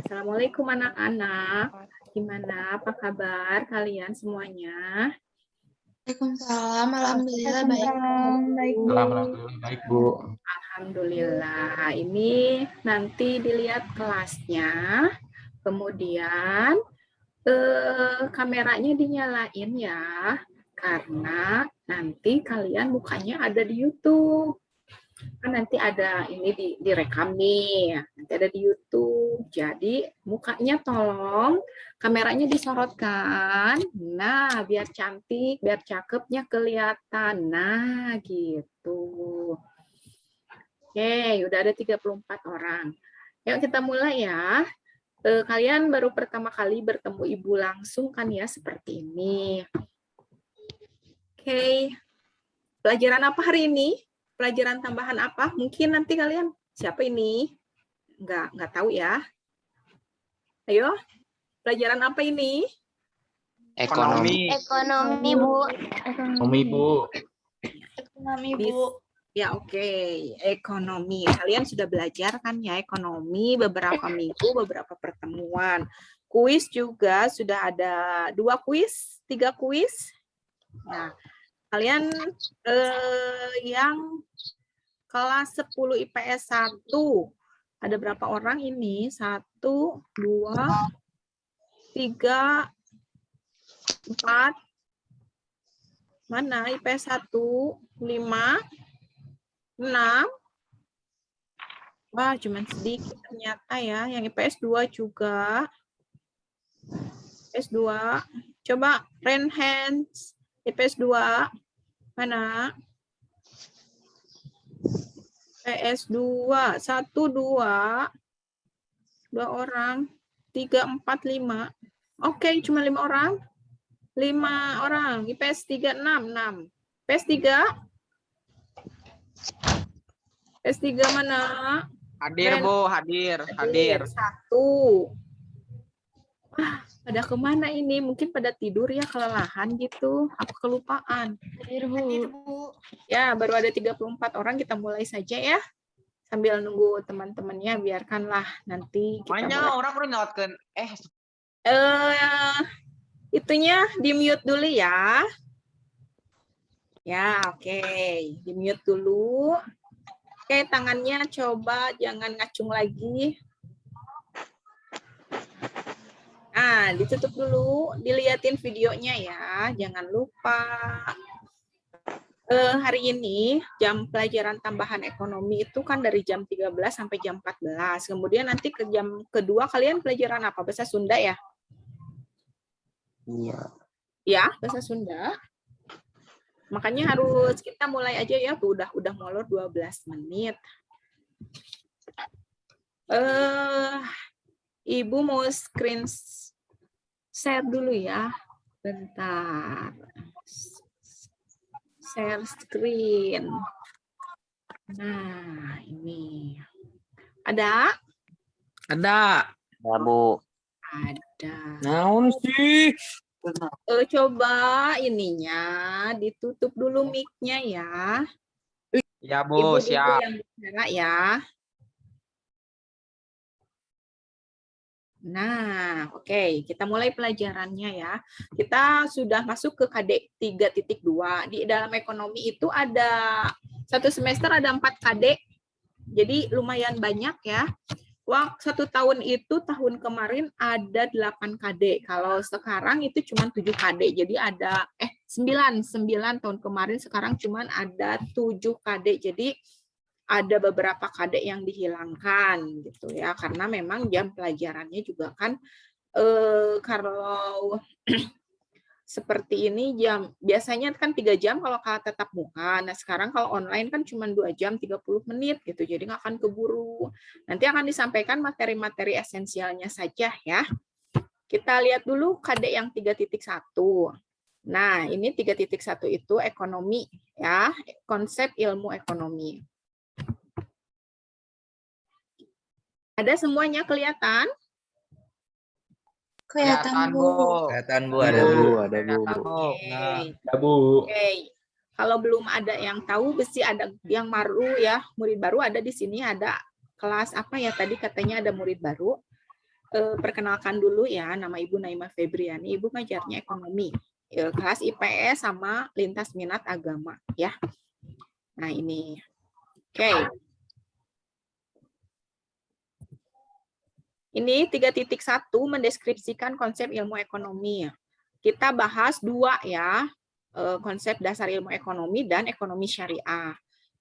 Assalamualaikum anak-anak. Gimana? Apa kabar kalian semuanya? Waalaikumsalam, alhamdulillah baik. Alhamdulillah baik, Bu. Alhamdulillah. Ini nanti dilihat kelasnya. Kemudian kameranya dinyalain ya. Karena nanti kalian mukanya ada di YouTube. Kan nanti ada ini direkam nih, nanti ada di YouTube. Jadi mukanya tolong kameranya disorotkan. Nah, biar cantik, biar cakepnya kelihatan. Nah, gitu. Oke, udah ada 34 orang. Yuk kita mulai ya. Kalian baru pertama kali bertemu Ibu langsung kan ya, seperti ini. Oke. Pelajaran apa hari ini? Pelajaran tambahan apa? Mungkin nanti kalian, siapa ini? Nggak tahu ya. Ayo, pelajaran apa ini? Ekonomi. Ekonomi, Bu. Ekonomi, Bu. Ekonomi, Bu. Ya, oke. Ekonomi. Kalian sudah belajar kan ya ekonomi beberapa minggu, beberapa pertemuan. Kuis juga sudah ada 2 kuis, 3 kuis. Nah, kalian yang kelas 10 IPS 1, ada berapa orang ini? 1, 2, 3, 4. Mana IPS 1? 5, 6. Wah, cuman sedikit ternyata ya. Yang IPS 2 juga. IPS 2. Coba raise hands. IPS 2. Mana? IPS 2. 1, 2. 2 orang. 3, 4, 5. Oke, cuma 5 orang. 5 orang. IPS 3, 6. IPS 3. IPS 3 mana? Hadir, Bu. Hadir. 1. Pada kemana ini? Mungkin pada tidur ya, kelelahan gitu. Aku kelupaan. Hadir, Bu. Ya, baru ada 34 orang. Kita mulai saja ya. Sambil nunggu teman-temannya, biarkanlah nanti kita Makanya mulai. orang perlu nyalakan. Itunya di-mute dulu ya. Ya, oke. Di-mute dulu. Oke, tangannya coba jangan ngacung lagi. Nah, ditutup dulu, dilihatin videonya ya, jangan lupa. Hari ini jam pelajaran tambahan ekonomi itu kan dari jam 13 sampai jam 14. Kemudian nanti ke jam kedua kalian pelajaran apa? Bahasa Sunda ya? Iya. Ya, bahasa Sunda. Makanya harus kita mulai aja ya, tuh udah molor 12 menit. Ibu mau screen share dulu ya. Bentar. Share screen. Nah, ini. Ada? Ada. Ya, Bu. Ada. Naon sih? Coba ininya ditutup dulu mic-nya ya. Ya, Bu. Ibu-ibu Siap. yang bicara ya. Nah, oke, kita mulai pelajarannya ya. Kita sudah masuk ke KD 3.2. Di dalam ekonomi itu ada satu semester ada 4 KD. Jadi lumayan banyak ya. Waktu 1 tahun itu tahun kemarin ada 8 KD. Kalau sekarang itu cuma 7 KD. Jadi ada 9 tahun kemarin, sekarang cuma ada 7 KD. Jadi ada beberapa KD yang dihilangkan gitu ya, karena memang jam pelajarannya juga kan kalau seperti ini jam biasanya kan 3 jam kalau tatap muka. Nah, sekarang kalau online kan cuma 2 jam 30 menit gitu. Jadi nggak akan keburu. Nanti akan disampaikan materi-materi esensialnya saja ya. Kita lihat dulu KD yang 3.1. Nah, ini 3.1 itu ekonomi ya, konsep ilmu ekonomi. Ada semuanya kelihatan? Kelihatan, Bu. Kelihatan, Bu. Ada, Bu. Ada, Bu. Oke. Bu. Oke. Kalau belum ada yang tahu, mesti ada yang baru ya, murid baru ada di sini, ada kelas apa ya tadi katanya ada murid baru. perkenalkan dulu ya, nama Ibu Naimah Febriani. Ibu ngajarnya ekonomi, kelas IPS sama lintas minat agama ya. Nah ini, oke. Ini 3.1 mendeskripsikan konsep ilmu ekonomi. Kita bahas dua ya, konsep dasar ilmu ekonomi dan ekonomi syariah.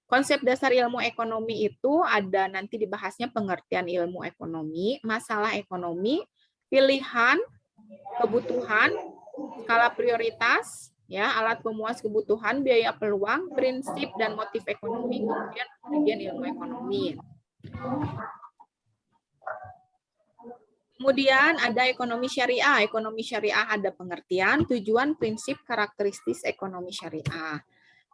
Konsep dasar ilmu ekonomi itu ada nanti dibahasnya pengertian ilmu ekonomi, masalah ekonomi, pilihan, kebutuhan, skala prioritas, ya, alat pemuas kebutuhan, biaya peluang, prinsip dan motif ekonomi, kemudian bagian ilmu ekonomi. Kemudian ada ekonomi syariah. Ekonomi syariah ada pengertian, tujuan, prinsip, karakteristik ekonomi syariah.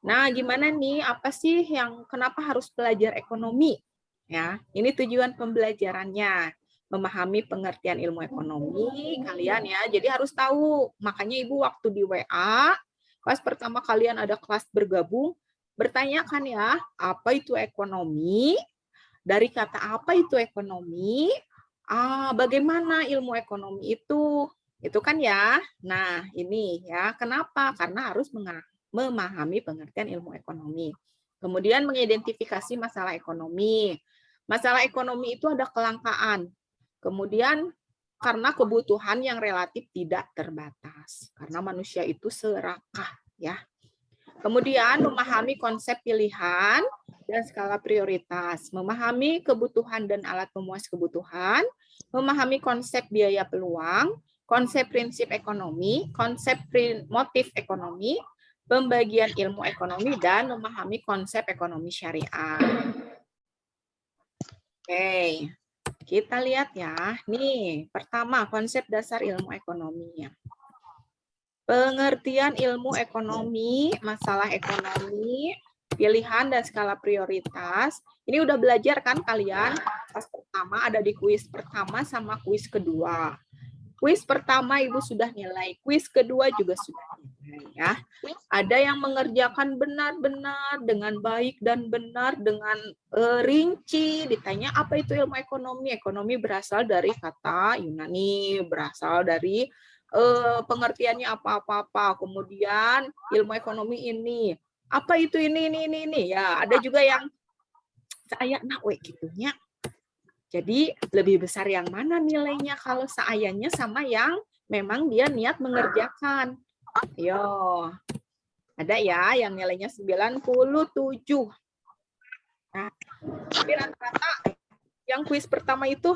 Nah, gimana nih? Apa sih yang kenapa harus belajar ekonomi? Ya, ini tujuan pembelajarannya. Memahami pengertian ilmu ekonomi kalian ya. Jadi harus tahu. Makanya Ibu waktu di WA, pas pertama kalian ada kelas bergabung, bertanyakan ya, apa itu ekonomi? Dari kata apa itu ekonomi? Bagaimana ilmu ekonomi itu? Itu kan ya. Nah, ini ya. Kenapa? Karena harus memahami pengertian ilmu ekonomi. Kemudian mengidentifikasi masalah ekonomi. Masalah ekonomi itu ada kelangkaan. Kemudian karena kebutuhan yang relatif tidak terbatas. Karena manusia itu serakah ya. Kemudian memahami konsep pilihan dan skala prioritas, memahami kebutuhan dan alat pemuas kebutuhan, memahami konsep biaya peluang, konsep prinsip ekonomi, konsep motif ekonomi, pembagian ilmu ekonomi, dan memahami konsep ekonomi syariah. Oke, kita lihat ya. Nih, pertama konsep dasar ilmu ekonomi. Pengertian ilmu ekonomi, masalah ekonomi, pilihan dan skala prioritas. Ini udah belajar kan kalian? Pas pertama ada di kuis pertama sama kuis kedua. Kuis pertama Ibu sudah nilai, kuis kedua juga sudah nilai ya. Ada yang mengerjakan benar-benar dengan baik dan benar dengan rinci. Ditanya apa itu ilmu ekonomi? Ekonomi berasal dari kata Yunani, berasal dari pengertiannya apa-apa. Kemudian ilmu ekonomi ini apa itu ini ya. Ada juga yang saya we gitunya. Jadi lebih besar yang mana nilainya kalau seayanya sama yang memang dia niat mengerjakan. Ayo. Ada ya yang nilainya 97. Nah, tapi rata-rata yang kuis pertama itu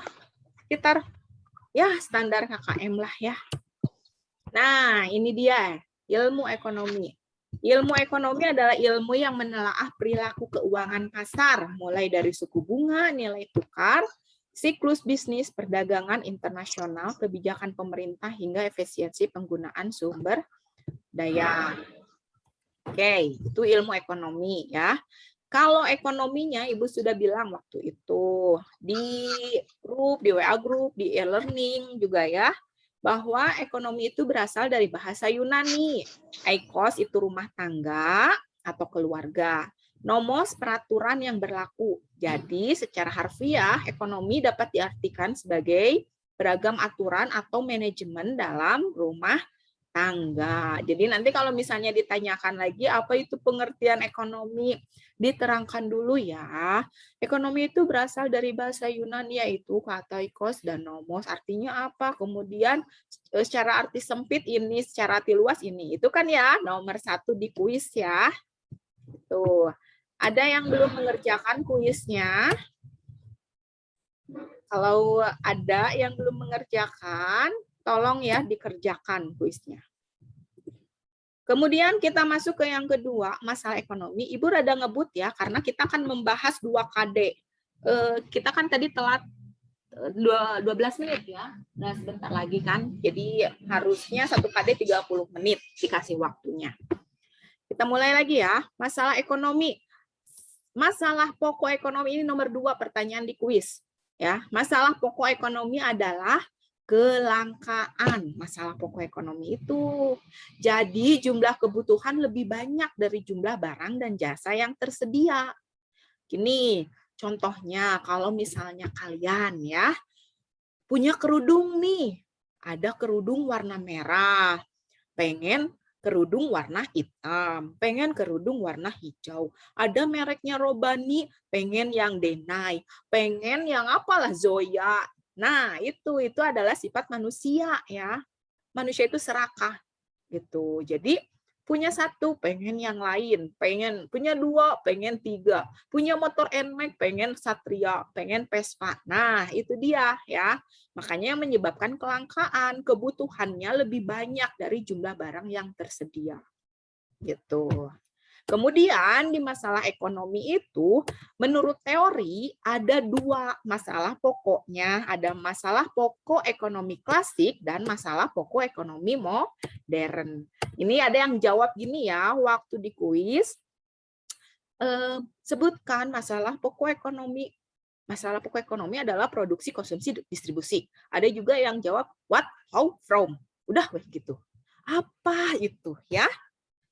sekitar ya standar KKM lah ya. Nah, ini dia ilmu ekonomi. Ilmu ekonomi adalah ilmu yang menelaah perilaku keuangan pasar, mulai dari suku bunga, nilai tukar, siklus bisnis, perdagangan internasional, kebijakan pemerintah, hingga efisiensi penggunaan sumber daya. Oke, itu ilmu ekonomi ya. Kalau ekonominya, Ibu sudah bilang waktu itu di grup, di WA group, di e-learning juga ya, bahwa ekonomi itu berasal dari bahasa Yunani. Eikos itu rumah tangga atau keluarga. Nomos peraturan yang berlaku. Jadi secara harfiah ekonomi dapat diartikan sebagai beragam aturan atau manajemen dalam rumah tangga. Jadi nanti kalau misalnya ditanyakan lagi apa itu pengertian ekonomi, diterangkan dulu ya. Ekonomi itu berasal dari bahasa Yunani yaitu kata eikos dan nomos. Artinya apa? Kemudian secara arti sempit ini, secara arti luas ini. Itu kan ya nomor 1 di kuis ya. Tuh. Ada yang belum mengerjakan kuisnya? Kalau ada yang belum mengerjakan, tolong ya dikerjakan kuisnya. Kemudian kita masuk ke yang kedua, masalah ekonomi. Ibu rada ngebut ya, karena kita akan membahas 2 KD. Kita kan tadi telat 12 menit ya. Nah, sebentar lagi kan. Jadi harusnya 1 KD 30 menit dikasih waktunya. Kita mulai lagi ya. Masalah ekonomi. Masalah pokok ekonomi ini nomor 2 pertanyaan di kuis. Ya, masalah pokok ekonomi adalah kelangkaan. Masalah pokok ekonomi itu. Jadi jumlah kebutuhan lebih banyak dari jumlah barang dan jasa yang tersedia. Gini, contohnya kalau misalnya kalian ya punya kerudung nih. Ada kerudung warna merah, pengen kerudung warna hitam, pengen kerudung warna hijau. Ada mereknya Robani, pengen yang Denai, pengen yang apalah Zoya. Nah, itu adalah sifat manusia ya. Manusia itu serakah gitu. Jadi punya satu, pengen yang lain, pengen punya dua, pengen tiga, punya motor NMAX, pengen Satria, pengen Vespa. Nah, itu dia ya. Makanya yang menyebabkan kelangkaan, kebutuhannya lebih banyak dari jumlah barang yang tersedia. Gitu. Kemudian di masalah ekonomi itu, menurut teori ada dua masalah pokoknya. Ada masalah pokok ekonomi klasik dan masalah pokok ekonomi modern. Ini ada yang jawab gini ya, waktu di kuis, sebutkan masalah pokok ekonomi. Masalah pokok ekonomi adalah produksi, konsumsi, distribusi. Ada juga yang jawab what, how, from. Udah gitu. Apa itu ya?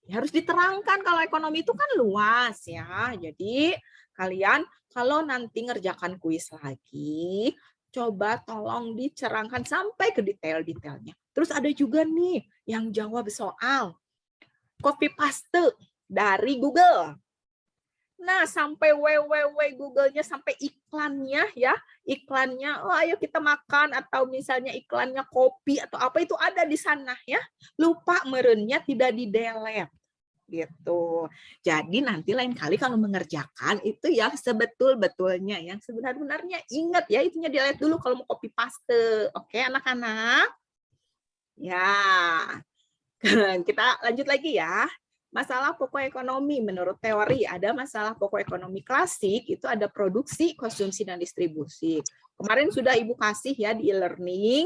Ya, harus diterangkan kalau ekonomi itu kan luas ya. Jadi kalian kalau nanti ngerjakan kuis lagi, coba tolong dicerangkan sampai ke detail-detailnya. Terus ada juga nih yang jawab soal copy paste dari Google. Nah, sampai www Google-nya sampai iklannya ya, iklannya oh ayo kita makan atau misalnya iklannya kopi atau apa itu ada di sana ya. Lupa merennya tidak di-delete gitu. Jadi nanti lain kali kalau mengerjakan itu yang sebetul-betulnya, yang sebenar-benarnya ingat ya itunya delete dulu kalau mau copy paste. Oke, anak-anak? Ya. Kita lanjut lagi ya. Masalah pokok ekonomi menurut teori ada masalah pokok ekonomi klasik itu ada produksi, konsumsi dan distribusi. Kemarin sudah Ibu kasih ya di e-learning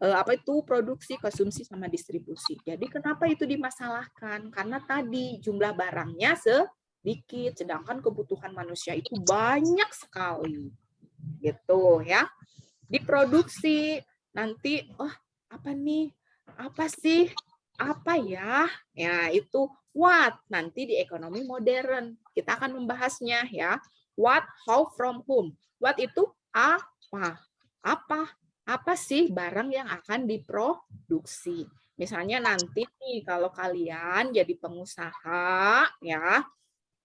apa itu produksi, konsumsi sama distribusi. Jadi kenapa itu dimasalahkan? Karena tadi jumlah barangnya sedikit sedangkan kebutuhan manusia itu banyak sekali. Gitu ya. Diproduksi nanti apa nih? Apa sih? Apa ya? Ya, itu what nanti di ekonomi modern. Kita akan membahasnya ya. What, how, from whom. What itu apa? Apa sih barang yang akan diproduksi? Misalnya nanti nih kalau kalian jadi pengusaha ya.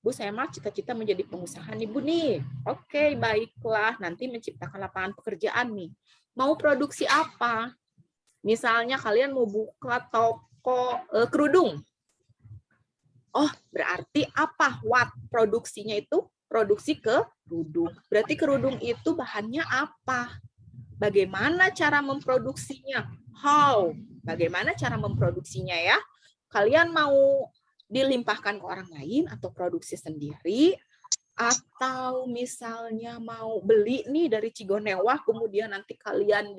Bu, saya mah cita-cita menjadi pengusaha nih, Bu nih. Oke, baiklah. Nanti menciptakan lapangan pekerjaan nih. Mau produksi apa? Misalnya kalian mau buka toko kerudung. Oh, berarti apa? What? Produksinya itu produksi kerudung. Berarti kerudung itu bahannya apa? Bagaimana cara memproduksinya? How? Bagaimana cara memproduksinya ya? Kalian mau dilimpahkan ke orang lain atau produksi sendiri? Atau misalnya mau beli nih dari Cigonewah, kemudian nanti kalian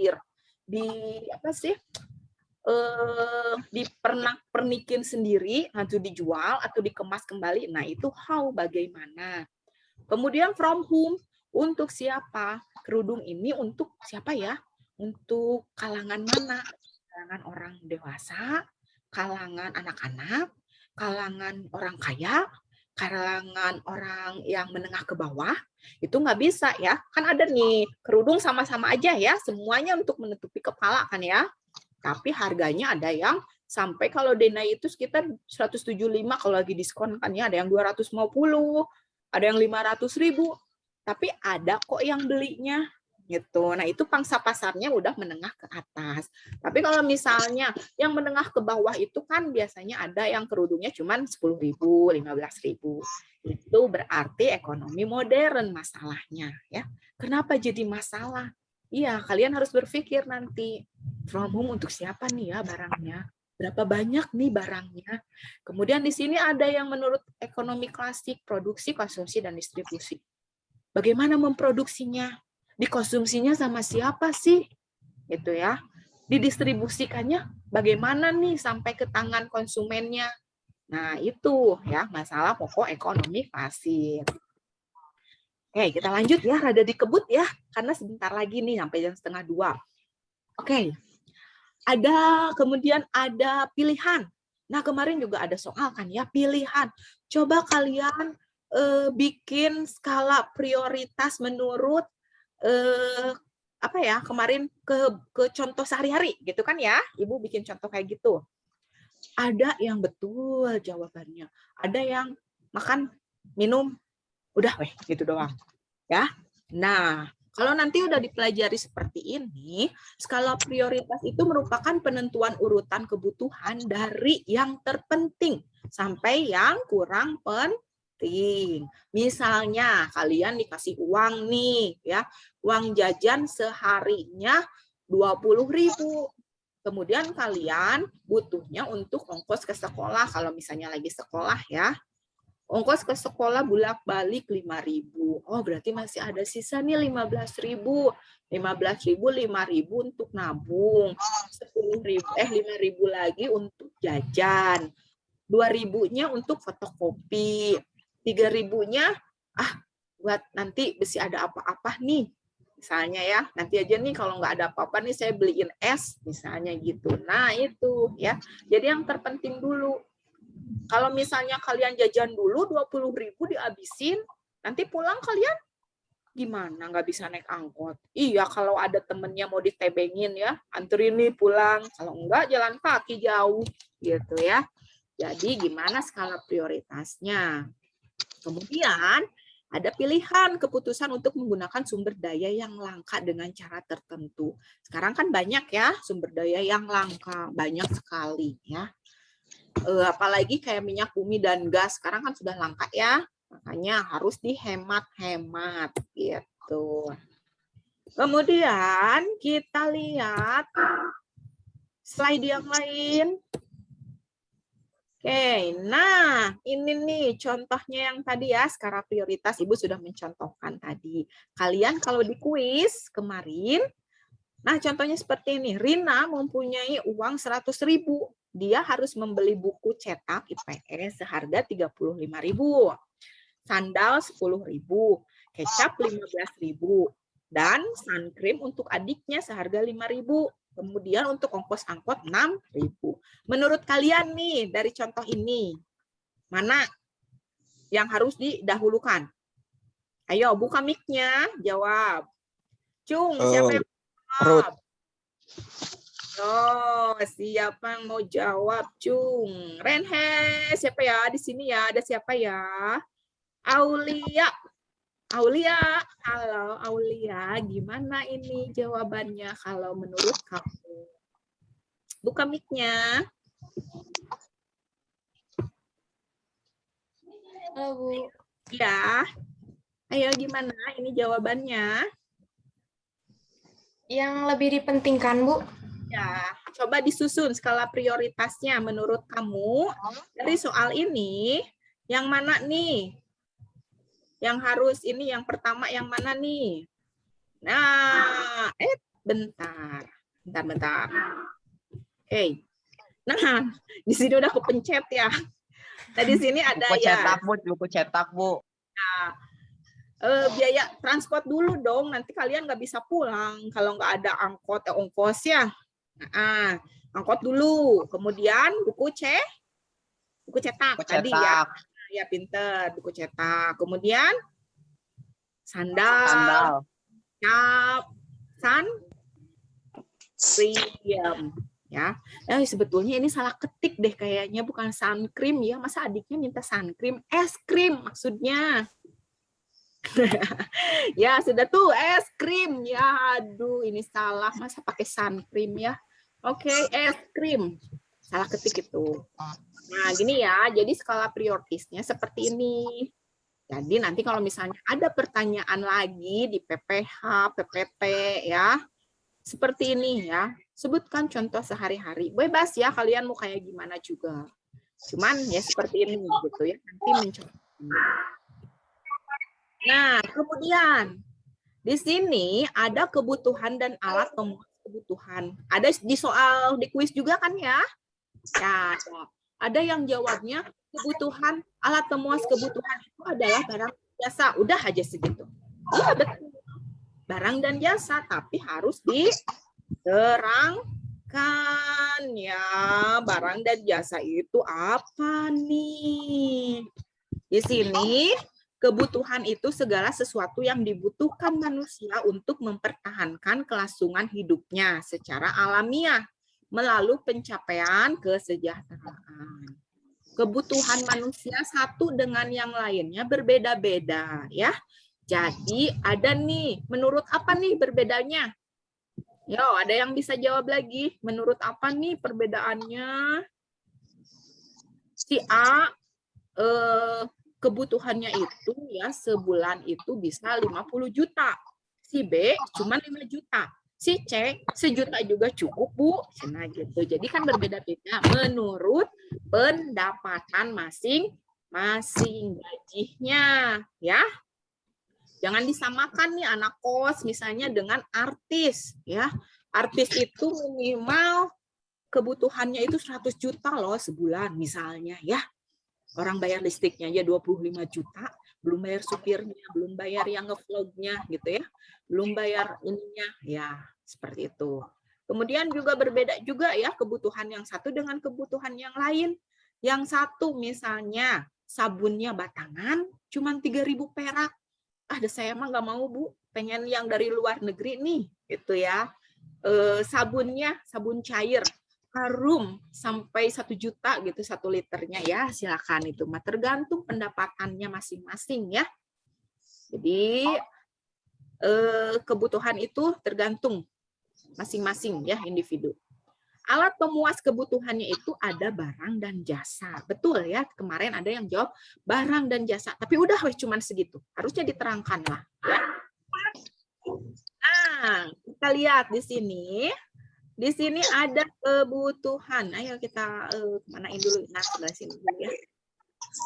apa sih? Dipernikin sendiri, nanti dijual atau dikemas kembali. Nah, itu how, bagaimana. Kemudian from whom, untuk siapa? Kerudung ini untuk siapa ya? Untuk kalangan mana? Kalangan orang dewasa, kalangan anak-anak, kalangan orang kaya, kalangan orang yang menengah ke bawah. Itu nggak bisa ya. Kan ada nih, kerudung sama-sama aja ya, semuanya untuk menutupi kepala kan ya. Tapi harganya ada yang sampai kalau Denai itu sekitar 175 kalau lagi diskon kan ya, ada yang 250, ada yang 500.000. Tapi ada kok yang belinya gitu. Nah, itu pangsa pasarnya udah menengah ke atas. Tapi kalau misalnya yang menengah ke bawah itu kan biasanya ada yang kerudungnya cuma 10.000, 15.000. Itu berarti ekonomi modern masalahnya ya. Kenapa jadi masalah? Iya, kalian harus berpikir nanti from whom untuk siapa nih ya barangnya? Berapa banyak nih barangnya? Kemudian di sini ada yang menurut ekonomi klasik, produksi, konsumsi, dan distribusi. Bagaimana memproduksinya? Dikonsumsinya sama siapa sih? Gitu ya. Didistribusikannya bagaimana nih sampai ke tangan konsumennya? Nah, itu ya masalah pokok ekonomi klasik. Oke, kita lanjut ya, rada dikebut ya, karena sebentar lagi nih sampai jam 1:30. Oke, kemudian ada pilihan. Nah, kemarin juga ada soal kan ya, pilihan. Coba kalian bikin skala prioritas menurut apa ya, kemarin ke contoh sehari-hari gitu kan ya. Ibu bikin contoh kayak gitu. Ada yang betul jawabannya. Ada yang makan, minum, udah weh gitu doang. Ya. Nah, kalau nanti udah dipelajari seperti ini, skala prioritas itu merupakan penentuan urutan kebutuhan dari yang terpenting sampai yang kurang penting. Misalnya kalian dikasih uang nih, ya, uang jajan seharinya 20.000. Kemudian kalian butuhnya untuk ongkos ke sekolah kalau misalnya lagi sekolah ya. Ongkos ke sekolah bolak-balik 5.000. Oh, berarti masih ada sisa nih 15.000. 15.000, 5.000 untuk nabung. 5.000 lagi untuk jajan. 2.000-nya untuk fotokopi. 3.000-nya buat nanti bisa ada apa-apa nih. Misalnya ya, nanti aja nih kalau nggak ada apa-apa nih saya beliin es misalnya gitu. Nah, itu ya. Jadi yang terpenting dulu. Kalau misalnya kalian jajan dulu 20.000 dihabisin, nanti pulang kalian gimana? Nggak bisa naik angkot. Iya, kalau ada temennya mau ditebengin ya, anterin nih pulang. Kalau enggak, jalan kaki jauh gitu ya. Jadi gimana skala prioritasnya? Kemudian ada pilihan keputusan untuk menggunakan sumber daya yang langka dengan cara tertentu. Sekarang kan banyak ya sumber daya yang langka, banyak sekali ya. Apalagi kayak minyak bumi dan gas sekarang kan sudah langka ya, makanya harus dihemat-hemat gitu. Kemudian kita lihat slide yang lain. Oke, nah ini nih contohnya yang tadi ya, skala prioritas Ibu sudah mencontohkan tadi. Kalian kalau di kuis kemarin, nah contohnya seperti ini, Rina mempunyai uang 100.000. Dia harus membeli buku cetak IPS seharga 35.000. Sandal 10.000, kecap 15.000, dan sun cream untuk adiknya seharga 5.000. Kemudian untuk ongkos angkot 6.000. Menurut kalian nih dari contoh ini, mana yang harus didahulukan? Ayo buka mic-nya, jawab. Cung, siapa yang jawab? Oh, siapa yang mau jawab, Cung? Renhe, siapa ya di sini ya? Ada siapa ya? Aulia. Aulia, halo Aulia, gimana ini jawabannya kalau menurut kamu? Buka mic-nya. Halo, Bu. Ya. Ayo gimana ini jawabannya? Yang lebih dipentingkan, Bu. Ya, coba disusun skala prioritasnya menurut kamu dari soal ini yang mana nih? Yang harus ini yang pertama yang mana nih? Nah, bentar. Hey. Nah, di sini udah kepencet ya. Nah, di sini ada Buku ya. cetak, Bu. Buku cetak, Bu. Nah, biaya transport dulu dong. Nanti kalian nggak bisa pulang kalau nggak ada angkot ongkos ya. Nah, angkot dulu. Kemudian buku cetak tadi ya. Ya pinter, buku cetak. Kemudian sandal. Cap, sun cream ya. Sebetulnya ini salah ketik deh kayaknya, bukan sun cream ya. Masa adiknya minta sun cream? Es krim maksudnya. Ya sudah tuh es krim ya. Aduh ini salah, masa pakai sun cream ya. Oke, es krim. Salah ketik itu. Nah, gini ya. Jadi skala prioritasnya seperti ini. Jadi nanti kalau misalnya ada pertanyaan lagi di PPH, PPT ya. Seperti ini ya. Sebutkan contoh sehari-hari. Bebas ya kalian mau kayak gimana juga. Cuman ya seperti ini gitu ya. Nanti mencoba. Nah, kemudian di sini ada kebutuhan dan alat pemuas kebutuhan. Ada di soal di kuis juga kan ya? Ya, ada yang jawabnya kebutuhan alat pemuas kebutuhan itu adalah barang jasa. Udah aja segitu. Iya betul. Barang dan jasa, tapi harus diterangkan ya. Barang dan jasa itu apa nih? Di sini Kebutuhan itu segala sesuatu yang dibutuhkan manusia untuk mempertahankan kelangsungan hidupnya secara alamiah melalui pencapaian kesejahteraan. Kebutuhan manusia satu dengan yang lainnya berbeda-beda ya. Jadi ada nih, menurut apa nih berbedanya? Yo, ada yang bisa jawab lagi? Menurut apa nih perbedaannya? Si A kebutuhannya itu ya sebulan itu bisa 50 juta. Si B cuma 5 juta. Si C sejuta juga cukup, Bu. Nah, gitu. Jadi kan berbeda-beda menurut pendapatan masing-masing gajinya, ya. Jangan disamakan nih anak kos misalnya dengan artis, ya. Artis itu minimal kebutuhannya itu 100 juta loh sebulan misalnya, ya. Orang bayar listriknya aja 25 juta, belum bayar supirnya, belum bayar yang ngevlognya gitu ya. Belum bayar ininya, ya seperti itu. Kemudian juga berbeda juga ya kebutuhan yang satu dengan kebutuhan yang lain. Yang satu misalnya sabunnya batangan cuma 3.000 perak. Saya mah nggak mau, Bu, pengen yang dari luar negeri nih gitu ya. Sabunnya sabun cair harum sampai 1 juta gitu 1 liternya ya, silakan itu mah tergantung pendapatannya masing-masing ya. Jadi kebutuhan itu tergantung masing-masing ya individu. Alat pemuas kebutuhannya itu ada barang dan jasa. Betul ya, kemarin ada yang jawab barang dan jasa, tapi udah cuman segitu. Harusnya diterangkan lah ya. Nah, kita lihat di sini. Di sini ada kebutuhan. Ayo kita manain dulu. Nah, sebelah sini dulu ya.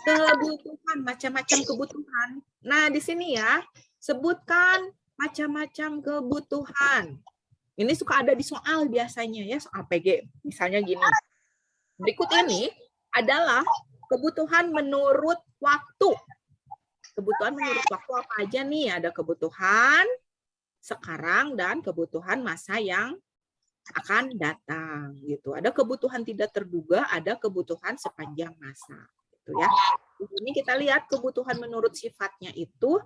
Kebutuhan, macam-macam kebutuhan. Nah, di sini ya, sebutkan macam-macam kebutuhan. Ini suka ada di soal biasanya ya, soal PG. Misalnya gini. Berikut ini adalah kebutuhan menurut waktu. Kebutuhan menurut waktu apa aja nih? Ada kebutuhan sekarang dan kebutuhan masa yang akan datang gitu. Ada kebutuhan tidak terduga, ada kebutuhan sepanjang masa gitu ya. Di sini kita lihat kebutuhan menurut sifatnya itu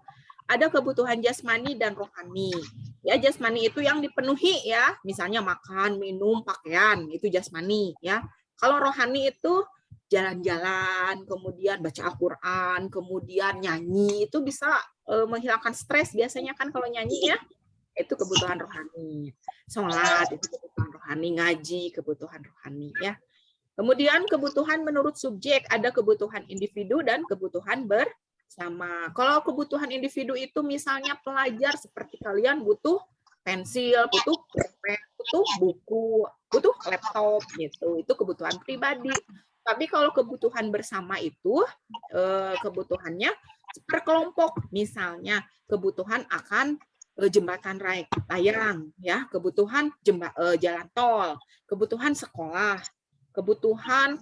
ada kebutuhan jasmani dan rohani. Ya, jasmani itu yang dipenuhi ya, misalnya makan, minum, pakaian, itu jasmani ya. Kalau rohani itu jalan-jalan, kemudian baca Al-Qur'an, kemudian nyanyi, itu bisa menghilangkan stres biasanya kan kalau nyanyi ya. Itu kebutuhan rohani. Sholat itu kebutuhan rohani, ngaji kebutuhan rohani ya. Kemudian kebutuhan menurut subjek, ada kebutuhan individu dan kebutuhan bersama. Kalau kebutuhan individu itu misalnya pelajar seperti kalian butuh pensil, butuh pulpen, butuh buku, butuh laptop gitu. Itu kebutuhan pribadi. Tapi kalau kebutuhan bersama itu kebutuhannya per kelompok. Misalnya kebutuhan akan jembatan layang ya, kebutuhan jalan tol, kebutuhan sekolah, kebutuhan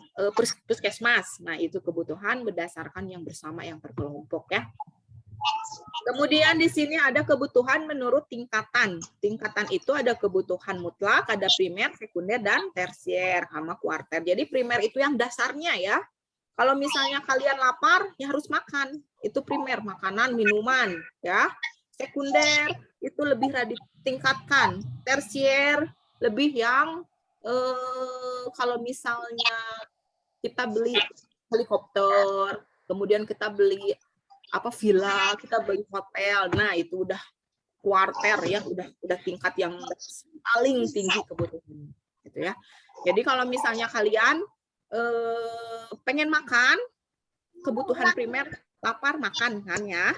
puskesmas. Nah, itu kebutuhan berdasarkan yang bersama yang berkelompok ya. Kemudian di sini ada kebutuhan menurut tingkatan. Tingkatan itu ada kebutuhan mutlak, ada primer, sekunder dan tersier sama kuarter. Jadi primer itu yang dasarnya ya. Kalau misalnya kalian lapar, ya harus makan. Itu primer, makanan, minuman ya. Sekunder itu lebih ditingkatkan, tersier lebih yang kalau misalnya kita beli helikopter, kemudian kita beli villa, kita beli hotel, nah itu udah kuarter ya, udah tingkat yang paling tinggi kebutuhan, gitu ya. Jadi kalau misalnya kalian pengen makan, kebutuhan primer lapar makan kan ya.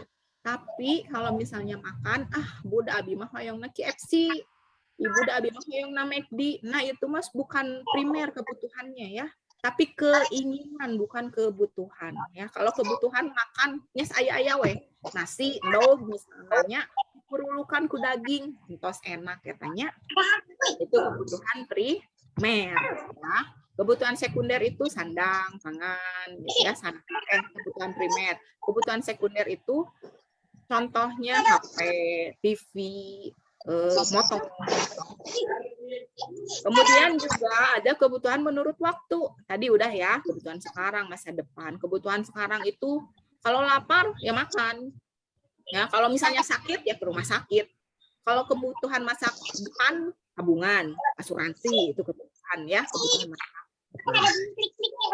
Tapi kalau misalnya makan, Bu da abi mah hoyong na KFC, Ibu da abi mah hoyong na McD. Nah, itu Mas bukan primer kebutuhannya ya, tapi keinginan bukan kebutuhan ya. Kalau kebutuhan makan nyes aya-aya we, nasi, endog misalnya perlukan ku daging, entos enak katanya. Itu kebutuhan primer ya. Kebutuhan sekunder itu sandang, pangan, ya kebutuhan primer. Kebutuhan sekunder itu contohnya HP, TV, motor. Kemudian juga ada kebutuhan menurut waktu. Tadi udah ya, kebutuhan sekarang, masa depan. Kebutuhan sekarang itu Kalau lapar ya makan. Ya, kalau misalnya sakit ya ke rumah sakit. Kalau kebutuhan masa depan tabungan, asuransi itu kebutuhan ya, kebutuhan masa depan.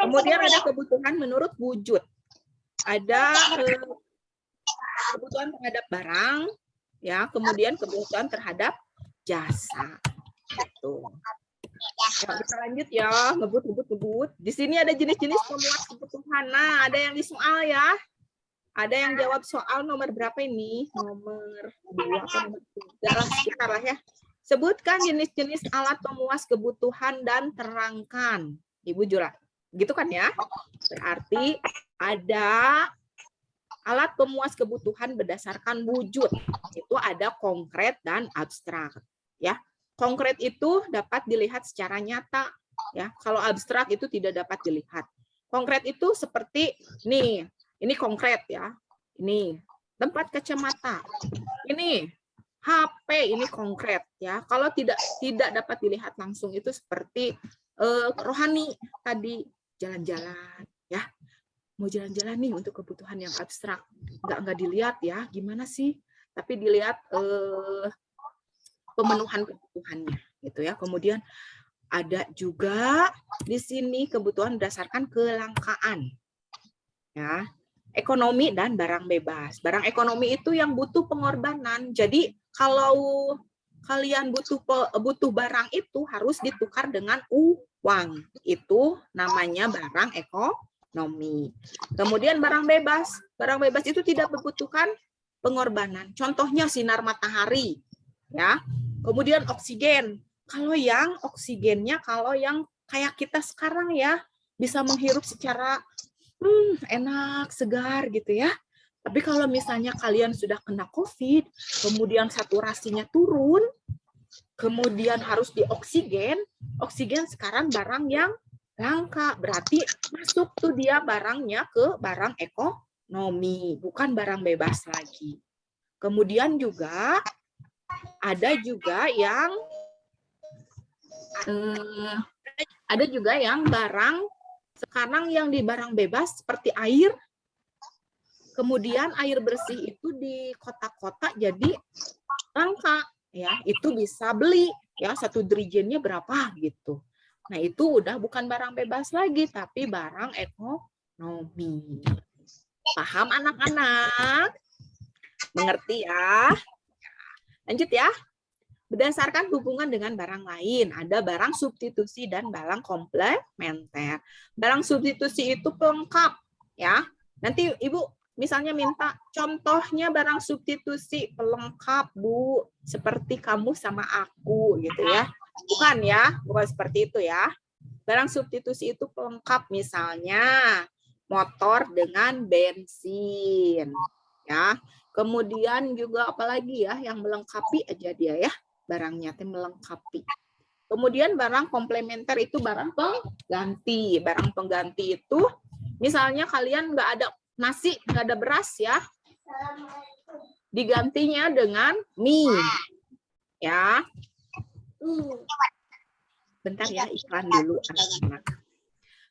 Kemudian ada kebutuhan menurut wujud. Ada kebutuhan terhadap barang, ya, kemudian kebutuhan terhadap jasa. Gitu. Ya, kita lanjut ya, ngebut. Di sini ada jenis-jenis pemuas kebutuhan. Nah, ada yang di soal ya. Ada yang jawab soal nomor berapa ini? Nomor 2 atau nomor 3 lah, sekitar lah ya. Sebutkan jenis-jenis alat pemuas kebutuhan dan terangkan. Ibu Jura. Gitu kan ya? Berarti ada alat pemuas kebutuhan berdasarkan wujud. Itu ada konkret dan abstrak. Ya. Konkret itu dapat dilihat secara nyata. Ya. Kalau abstrak itu tidak dapat dilihat. Konkret itu seperti nih. Ini konkret ya. Ini tempat kacamata. Ini HP, ini konkret ya. Kalau tidak dapat dilihat langsung itu seperti rohani tadi, jalan-jalan ya. Mau jalan-jalan nih untuk kebutuhan yang abstrak. Enggak dilihat ya, gimana sih? Tapi dilihat pemenuhan kebutuhannya gitu ya. Kemudian ada juga di sini kebutuhan berdasarkan kelangkaan. Ya. Ekonomi dan barang bebas. Barang ekonomi itu yang butuh pengorbanan. Jadi kalau kalian butuh barang itu harus ditukar dengan uang. Itu namanya barang ekonomi. Kemudian barang bebas. Barang bebas itu tidak membutuhkan pengorbanan. Contohnya sinar matahari, ya. Kemudian oksigen. Kalau yang oksigennya, kalau yang kayak kita sekarang ya, bisa menghirup secara enak, segar gitu ya. Tapi kalau misalnya kalian sudah kena COVID, kemudian saturasinya turun, kemudian harus dioksigen, oksigen sekarang barang yang langka. Berarti masuk tuh dia barangnya ke barang ekonomi, bukan barang bebas lagi. Kemudian juga ada juga yang barang sekarang yang di barang bebas seperti air. Kemudian air bersih itu di kota-kota jadi langka ya, itu bisa beli ya, satu dirigennya berapa gitu. Nah, itu udah bukan barang bebas lagi tapi barang ekonomi. Paham anak-anak? Mengerti ya? Lanjut ya. Berdasarkan hubungan dengan barang lain, ada barang substitusi dan barang komplementer. Barang substitusi itu pelengkap, ya. Nanti Ibu misalnya minta contohnya barang substitusi pelengkap, Bu, seperti kamu sama aku, gitu ya. Bukan seperti itu ya. Barang substitusi itu pelengkap, misalnya motor dengan bensin, ya. Kemudian juga apalagi ya yang melengkapi aja dia ya. Barangnya melengkapi. Kemudian barang komplementer itu barang pengganti. Barang pengganti itu misalnya kalian nggak ada nasi, nggak ada beras ya, digantinya dengan mie. Ya. Bentar ya, iklan dulu anak-anak.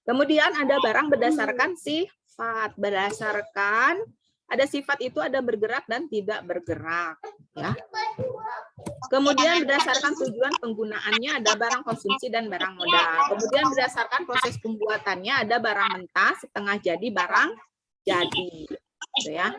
Kemudian ada barang berdasarkan sifat. Berdasarkan ada sifat itu ada bergerak dan tidak bergerak. Ya. Kemudian berdasarkan tujuan penggunaannya ada barang konsumsi dan barang modal. Kemudian berdasarkan proses pembuatannya ada barang mentah, setengah jadi, barang jadi. Gitu ya.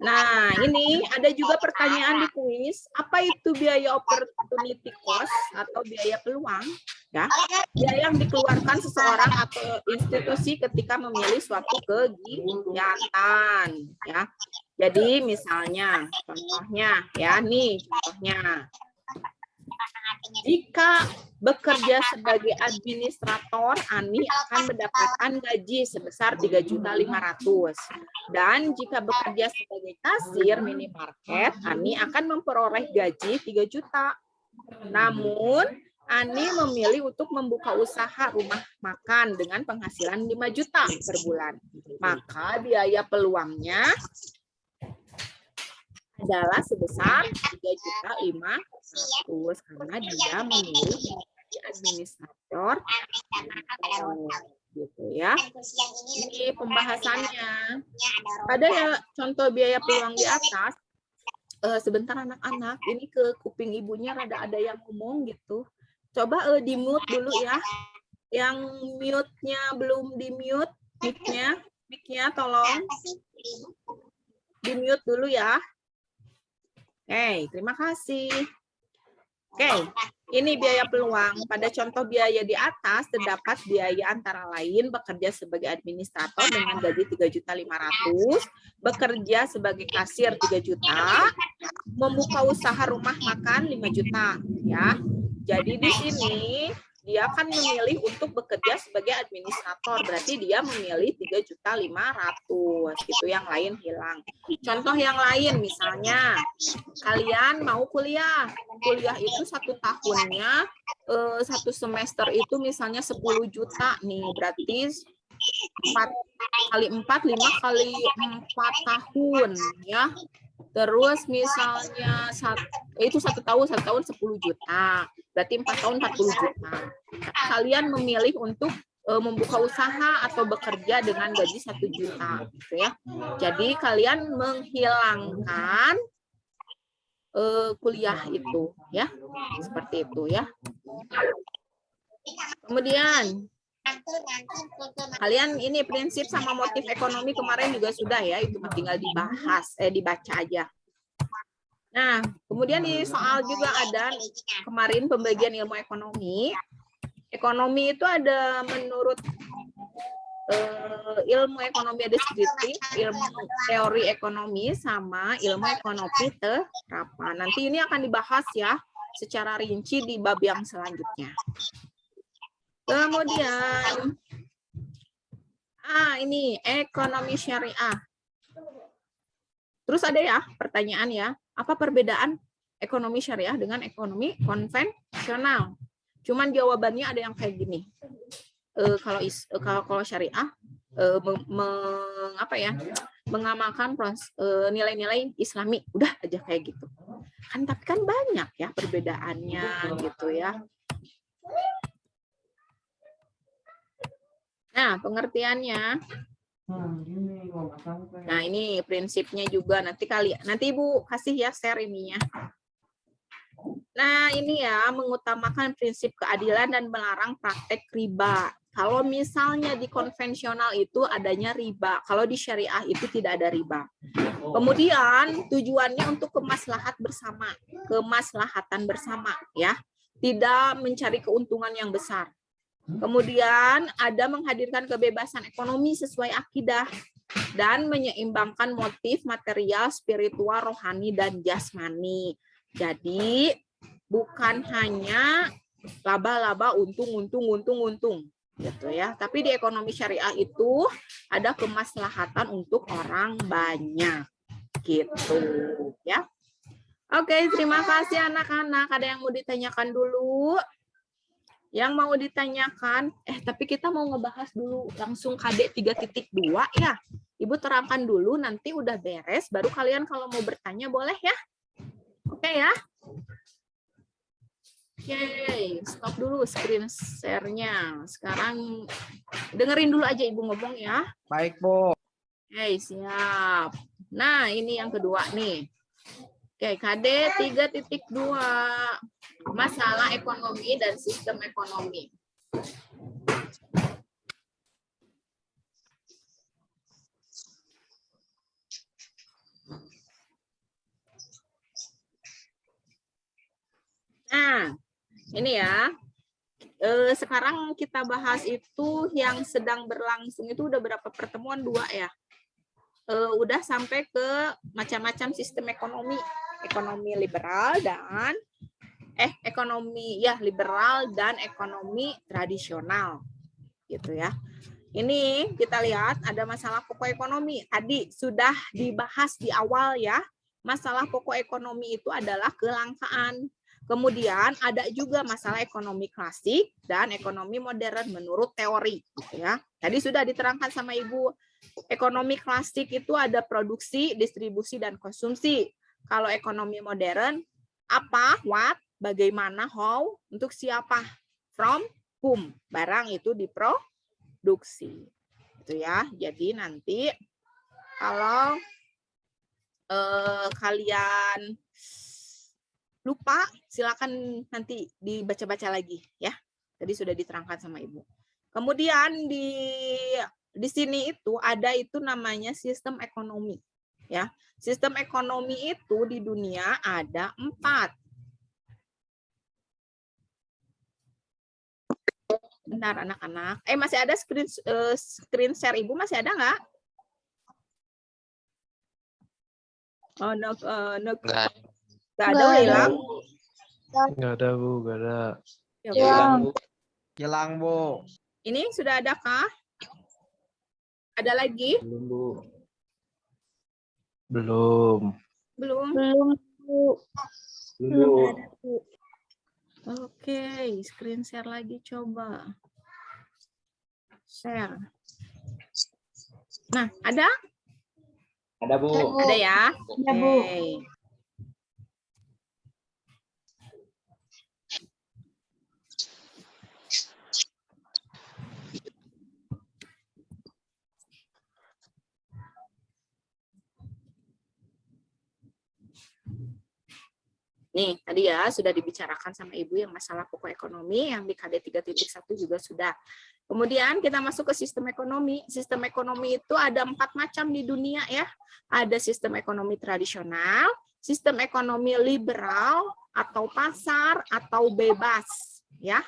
Nah, ini ada juga pertanyaan di kuis. Apa itu biaya opportunity cost atau biaya peluang? Ya, biaya yang dikeluarkan seseorang atau institusi ketika memilih suatu kegiatan. Ya, jadi misalnya, contohnya, ya nih contohnya. Jika bekerja sebagai administrator, Ani akan mendapatkan gaji sebesar 3.500.000. Dan jika bekerja sebagai kasir minimarket, Ani akan memperoleh gaji 3 juta. Namun, Ani memilih untuk membuka usaha rumah makan dengan penghasilan 5 juta per bulan. Maka biaya peluangnya adalah sebesar 3.500.000 karena dia memilih menjadi administrator gitu ya. Ini pembahasannya. Ada ya contoh biaya peluang di atas. Sebentar anak-anak, ini ke kuping ibunya ada yang ngomong gitu. Coba di mute dulu ya. Yang mute-nya belum di mute, mic-nya tolong di mute dulu ya. Oke, terima kasih. Oke, ini biaya peluang. Pada contoh biaya di atas terdapat biaya antara lain bekerja sebagai administrator dengan gaji 3.500.000, bekerja sebagai kasir 3 juta, membuka usaha rumah makan 5 juta ya. Jadi di sini dia akan memilih untuk bekerja sebagai administrator, berarti dia memilih 3.500.000 gitu, yang lain hilang. Contoh yang lain misalnya kalian mau kuliah itu 1 tahunnya 1 semester itu misalnya 10 juta nih, berarti 4 kali 4 5 kali 4 tahun ya. Terus misalnya itu 1 tahun 10 juta, berarti 4 tahun 40 juta. Kalian memilih untuk membuka usaha atau bekerja dengan gaji 1 juta gitu ya. Jadi kalian menghilangkan kuliah itu ya, seperti itu ya. Kemudian kalian ini prinsip sama motif ekonomi kemarin juga sudah ya, itu tinggal dibaca aja. Nah, kemudian di soal juga ada kemarin pembagian ilmu ekonomi. Ekonomi itu ada menurut ilmu ekonomi ada deskriptif, ilmu teori ekonomi, sama ilmu ekonomi terapan. Nanti ini akan dibahas ya secara rinci di bab yang selanjutnya. Kemudian ini ekonomi syariah. Terus ada ya pertanyaan ya, apa perbedaan ekonomi syariah dengan ekonomi konvensional? Cuman jawabannya ada yang kayak gini. Kalau syariah mengamalkan nilai-nilai Islami, udah aja kayak gitu. Kan tapi kan banyak ya perbedaannya gitu ya. Nah, pengertiannya. Nah, ini prinsipnya juga nanti Ibu kasih ya share ininya. Nah, ini ya mengutamakan prinsip keadilan dan melarang praktek riba. Kalau misalnya di konvensional itu adanya riba, kalau di syariah itu tidak ada riba. Kemudian tujuannya untuk kemaslahatan bersama ya, tidak mencari keuntungan yang besar. Kemudian ada menghadirkan kebebasan ekonomi sesuai akidah dan menyeimbangkan motif material, spiritual, rohani, dan jasmani. Jadi bukan hanya laba-laba, untung gitu ya. Tapi di ekonomi syariah itu ada kemaslahatan untuk orang banyak gitu ya. Oke, terima kasih anak-anak. Ada yang mau ditanyakan dulu? Yang mau ditanyakan, tapi kita mau ngebahas dulu langsung KD 3.2 ya. Ibu terangkan dulu, nanti udah beres, baru kalian kalau mau bertanya boleh ya. Oke ya. Oke, stop dulu screen share-nya. Sekarang dengerin dulu aja Ibu ngomong ya. Baik, Bu. Oke, siap. Nah, ini yang kedua nih. Oke, KD 3.2. Masalah ekonomi dan sistem ekonomi. Nah, ini ya. Sekarang kita bahas itu yang sedang berlangsung itu udah berapa pertemuan? 2 ya. Udah sampai ke macam-macam sistem ekonomi. Ekonomi liberal dan liberal dan ekonomi tradisional gitu ya. Ini kita lihat ada masalah pokok ekonomi. Tadi sudah dibahas di awal ya. Masalah pokok ekonomi itu adalah kelangkaan. Kemudian ada juga masalah ekonomi klasik dan ekonomi modern menurut teori gitu ya. Tadi sudah diterangkan sama Ibu. Ekonomi klasik itu ada produksi, distribusi dan konsumsi. Kalau ekonomi modern apa, what, bagaimana, how, untuk siapa, from, whom, barang itu reproduksi. Itu ya. Jadi nanti kalau kalian lupa, silakan nanti dibaca-baca lagi ya. Tadi sudah diterangkan sama Ibu. Kemudian di sini itu ada itu namanya sistem ekonomi ya. Sistem ekonomi itu di dunia ada 4. Benar anak-anak. Masih ada screen share Ibu, masih ada nggak? Oh, nggak ada, udah hilang. Nggak ada, Bu. Nggak ada. Ya, Hilang, Bu. ini sudah ada kah? Ada lagi? Belum, Bu. Belum. Belum. Belum, Bu. Belum. Oke, screen share lagi coba. Share. Nah, ada? Ada, Bu. Ada ya? Ada, Bu. Oke. Nih, tadi ya sudah dibicarakan sama Ibu yang masalah pokok ekonomi, yang di KD 3.1 juga sudah. Kemudian kita masuk ke sistem ekonomi. Sistem ekonomi itu ada 4 macam di dunia ya. Ada sistem ekonomi tradisional, sistem ekonomi liberal, atau pasar, atau bebas. Ya.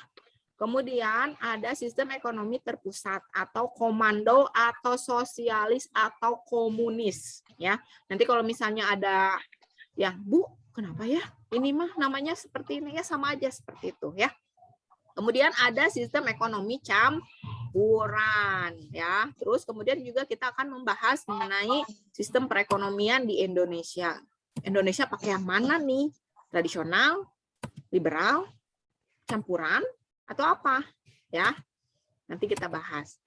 Kemudian ada sistem ekonomi terpusat, atau komando, atau sosialis, atau komunis. Ya. Nanti kalau misalnya ada yang, Bu, kenapa ya? Ini mah namanya seperti ini ya, sama aja seperti itu ya. Kemudian ada sistem ekonomi campuran ya. Terus kemudian juga kita akan membahas mengenai sistem perekonomian di Indonesia. Indonesia pakai yang mana nih? Tradisional, liberal, campuran, atau apa? Ya. Nanti kita bahas.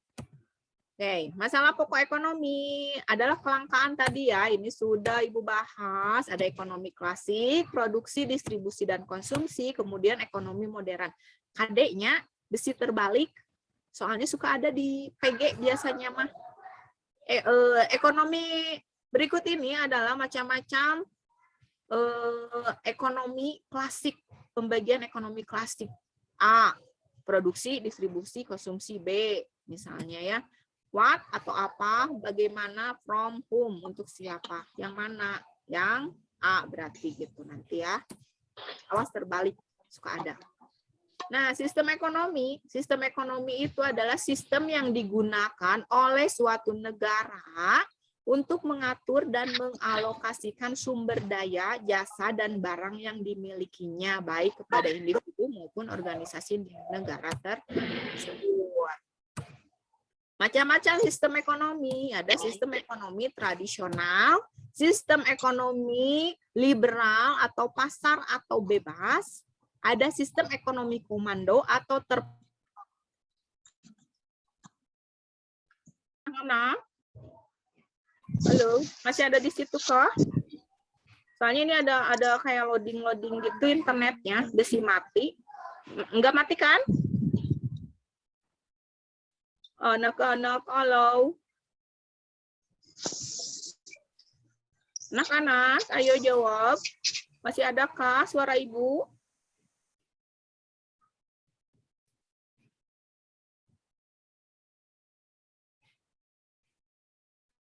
Oke, masalah pokok ekonomi adalah kelangkaan tadi ya. Ini sudah Ibu bahas. Ada ekonomi klasik, produksi, distribusi, dan konsumsi. Kemudian ekonomi modern. KD-nya besi terbalik. Soalnya suka ada di PG biasanya mah. Ekonomi berikut ini adalah macam-macam ekonomi klasik. Pembagian ekonomi klasik. A, produksi, distribusi, konsumsi. B, misalnya ya. What atau apa, bagaimana, from whom, untuk siapa, yang mana, yang A berarti gitu nanti ya. Awas terbalik, suka ada. Nah, sistem ekonomi itu adalah sistem yang digunakan oleh suatu negara untuk mengatur dan mengalokasikan sumber daya, jasa, dan barang yang dimilikinya, baik kepada individu maupun organisasi di negara tersebut. Macam-macam sistem ekonomi, ada sistem ekonomi tradisional, sistem ekonomi liberal atau pasar atau bebas, ada sistem ekonomi komando atau Halo, masih ada di situ kah? Soalnya ini ada kayak loading gitu internetnya, besi mati. Enggak mati kan? Anak-anak, halo. Anak-anak, ayo jawab. Masih adakah suara Ibu?